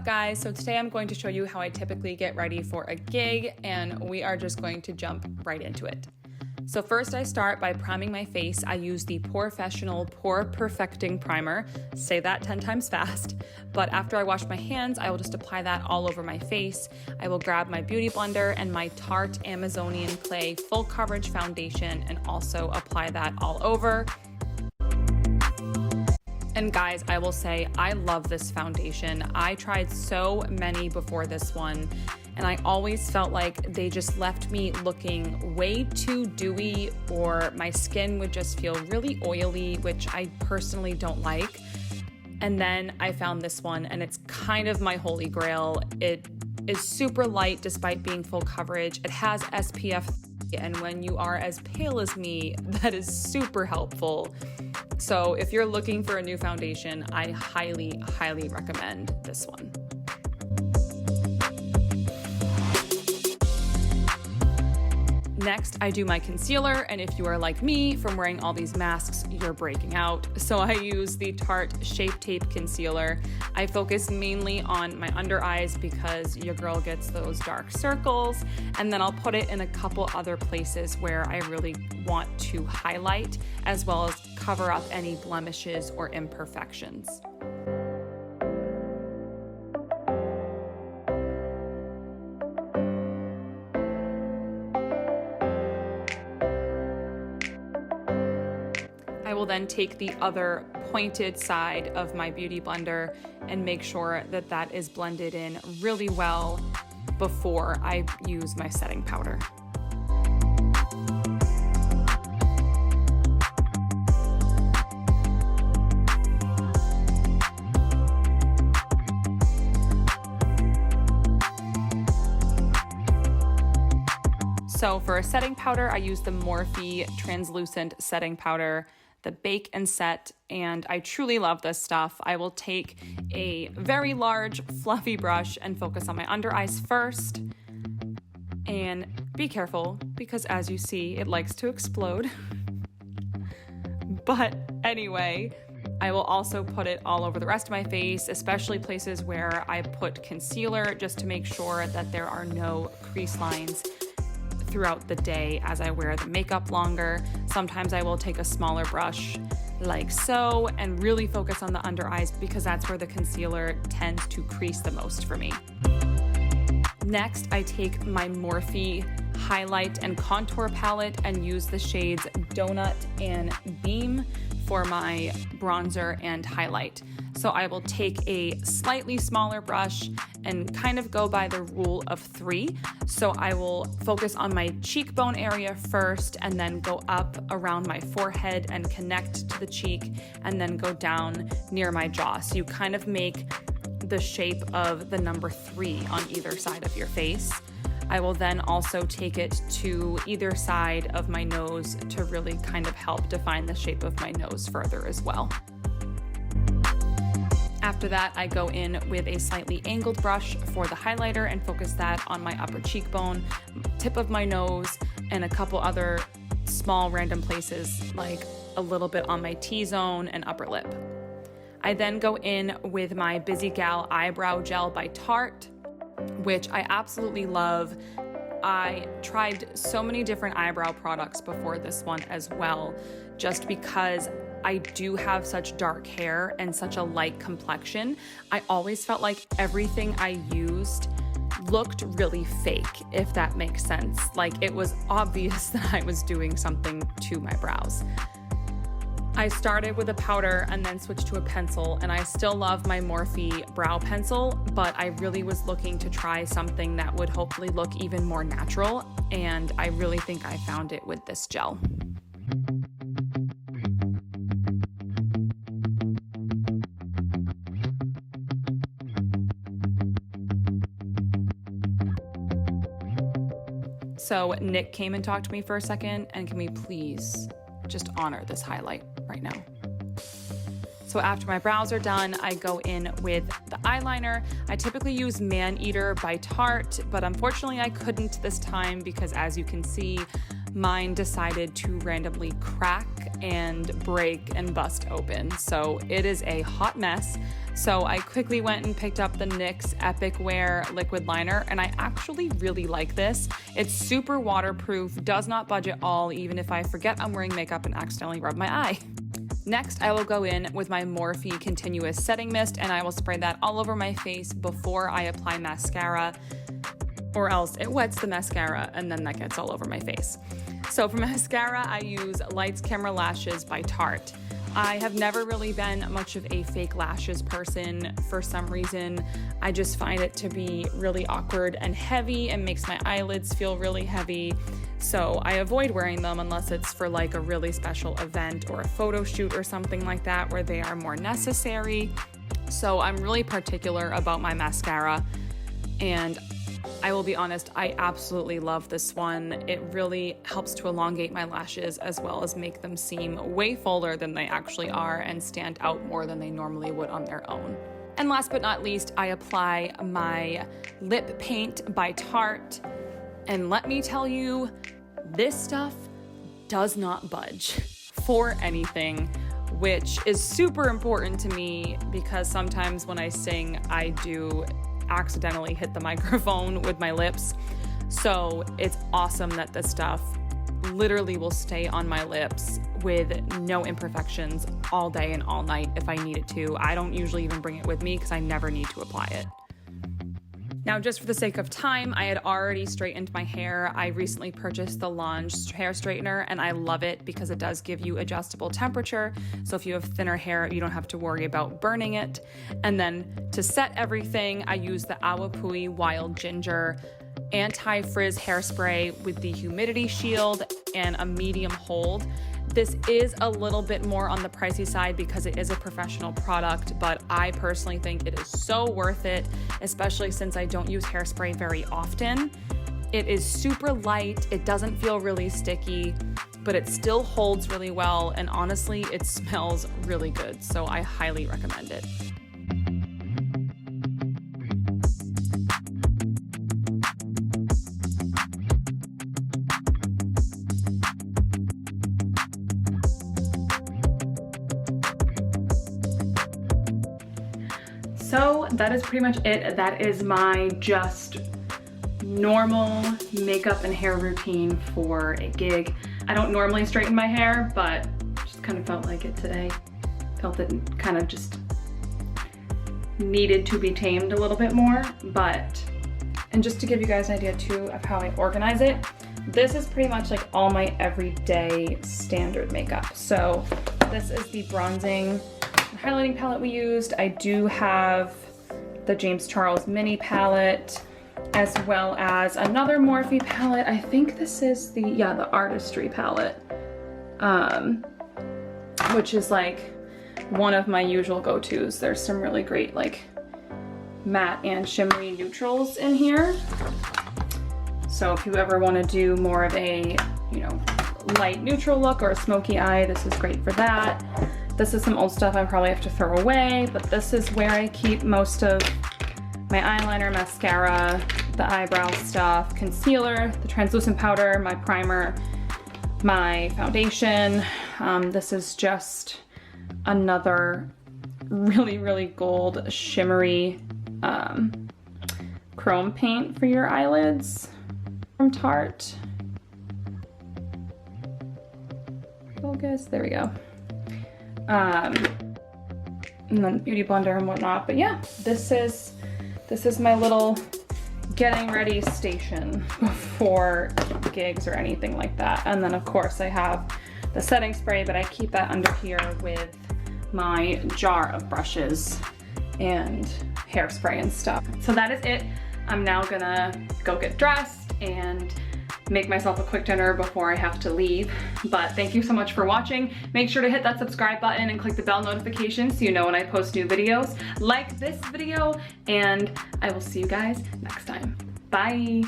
guys? So today I'm going to show you how I typically get ready for a gig, and we are just going to jump right into it. So first I start by priming my face. I use the Pore Fessional Pore Perfecting Primer. Say that 10 times fast. But after I wash my hands, I will just apply that all over my face. I will grab my beauty blender and my Tarte Amazonian Clay Full Coverage Foundation and also apply that all over. And guys, I will say I love this foundation. I tried so many before this one, and I always felt like they just left me looking way too dewy, or my skin would just feel really oily, which I personally don't like. And then I found this one, and it's kind of my holy grail. It is super light despite being full coverage. It has SPF, and when you are as pale as me, that is super helpful. So if you're looking for a new foundation, I highly, highly recommend this one. Next, I do my concealer, and if you are like me, from wearing all these masks, you're breaking out. So I use the Tarte Shape Tape Concealer. I focus mainly on my under eyes because your girl gets those dark circles, and then I'll put it in a couple other places where I really want to highlight, as well as cover up any blemishes or imperfections. I will then take the other pointed side of my beauty blender and make sure that that is blended in really well before I use my setting powder. So for a setting powder, I use the Morphe Translucent Setting Powder, the Bake and Set, and I truly love this stuff. I will take a very large fluffy brush and focus on my under eyes first. And be careful, because as you see, it likes to explode. But anyway, I will also put it all over the rest of my face, especially places where I put concealer, just to make sure that there are no crease lines throughout the day as I wear the makeup longer. Sometimes I will take a smaller brush like so and really focus on the under eyes, because that's where the concealer tends to crease the most for me. Next, I take my Morphe highlight and contour palette and use the shades Donut and Beam for my bronzer and highlight. So I will take a slightly smaller brush and kind of go by the rule of 3. So I will focus on my cheekbone area first, and then go up around my forehead and connect to the cheek, and then go down near my jaw. So you kind of make the shape of the number 3 on either side of your face. I will then also take it to either side of my nose to really kind of help define the shape of my nose further as well. After that, I go in with a slightly angled brush for the highlighter and focus that on my upper cheekbone, tip of my nose, and a couple other small random places, like a little bit on my T-zone and upper lip. I then go in with my Busy Gal Eyebrow Gel by Tarte, which I absolutely love. I tried so many different eyebrow products before this one as well, just because I do have such dark hair and such a light complexion. I always felt like everything I used looked really fake, if that makes sense. Like, it was obvious that I was doing something to my brows. I started with a powder and then switched to a pencil, and I still love my Morphe brow pencil, but I really was looking to try something that would hopefully look even more natural, and I really think I found it with this gel. So Nick came and talked to me for a second, and can we please just honor this highlight right now? So after my brows are done, I go in with the eyeliner. I typically use Man Eater by Tarte, but unfortunately I couldn't this time because, as you can see, mine decided to randomly crack and break and bust open. So it is a hot mess. So I quickly went and picked up the NYX Epic Wear liquid liner, and I actually really like this. It's super waterproof, does not budge at all, even if I forget I'm wearing makeup and accidentally rub my eye. Next, I will go in with my Morphe Continuous Setting Mist, and I will spray that all over my face before I apply mascara, or else it wets the mascara and then that gets all over my face. So for mascara, I use Lights Camera Lashes by Tarte. I have never really been much of a fake lashes person for some reason. I just find it to be really awkward and heavy and makes my eyelids feel really heavy. So I avoid wearing them unless it's for like a really special event or a photo shoot or something like that where they are more necessary. So I'm really particular about my mascara, and I will be honest, I absolutely love this one. It really helps to elongate my lashes as well as make them seem way fuller than they actually are and stand out more than they normally would on their own. And last but not least, I apply my lip paint by Tarte. And let me tell you, this stuff does not budge for anything, which is super important to me because sometimes when I sing, I do accidentally hit the microphone with my lips. So it's awesome that this stuff literally will stay on my lips with no imperfections all day and all night if I need it to. I don't usually even bring it with me because I never need to apply it. Now, just for the sake of time, I had already straightened my hair. I recently purchased the Lange hair straightener, and I love it because it does give you adjustable temperature. So if you have thinner hair, you don't have to worry about burning it. And then to set everything, I use the Awapui Wild Ginger anti-frizz hairspray with the humidity shield and a medium hold. This is a little bit more on the pricey side because it is a professional product, but I personally think it is so worth it, especially since I don't use hairspray very often. It is super light, it doesn't feel really sticky, but it still holds really well, and honestly, it smells really good, so I highly recommend it. So that is pretty much it. That is my just normal makeup and hair routine for a gig. I don't normally straighten my hair, but just kind of felt like it today. Felt it kind of just needed to be tamed a little bit more, and just to give you guys an idea too of how I organize it, this is pretty much like all my everyday standard makeup. So this is the bronzing highlighting palette we used. I do have the James Charles mini palette, as well as another Morphe palette. I think this is the Artistry palette, which is like one of my usual go-tos. There's some really great like matte and shimmery neutrals in here. So if you ever want to do more of a, light neutral look or a smoky eye, this is great for that. This is some old stuff I probably have to throw away, but this is where I keep most of my eyeliner, mascara, the eyebrow stuff, concealer, the translucent powder, my primer, my foundation. This is just another really, really gold shimmery chrome paint for your eyelids from Tarte. Focus, there we go. And then beauty blender and whatnot. But yeah, this is my little getting ready station before gigs or anything like that. And then of course I have the setting spray, but I keep that under here with my jar of brushes and hairspray and stuff. So that is it. I'm now gonna go get dressed and make myself a quick dinner before I have to leave. But thank you so much for watching. Make sure to hit that subscribe button and click the bell notification so you know when I post new videos. Like this video, and I will see you guys next time. Bye.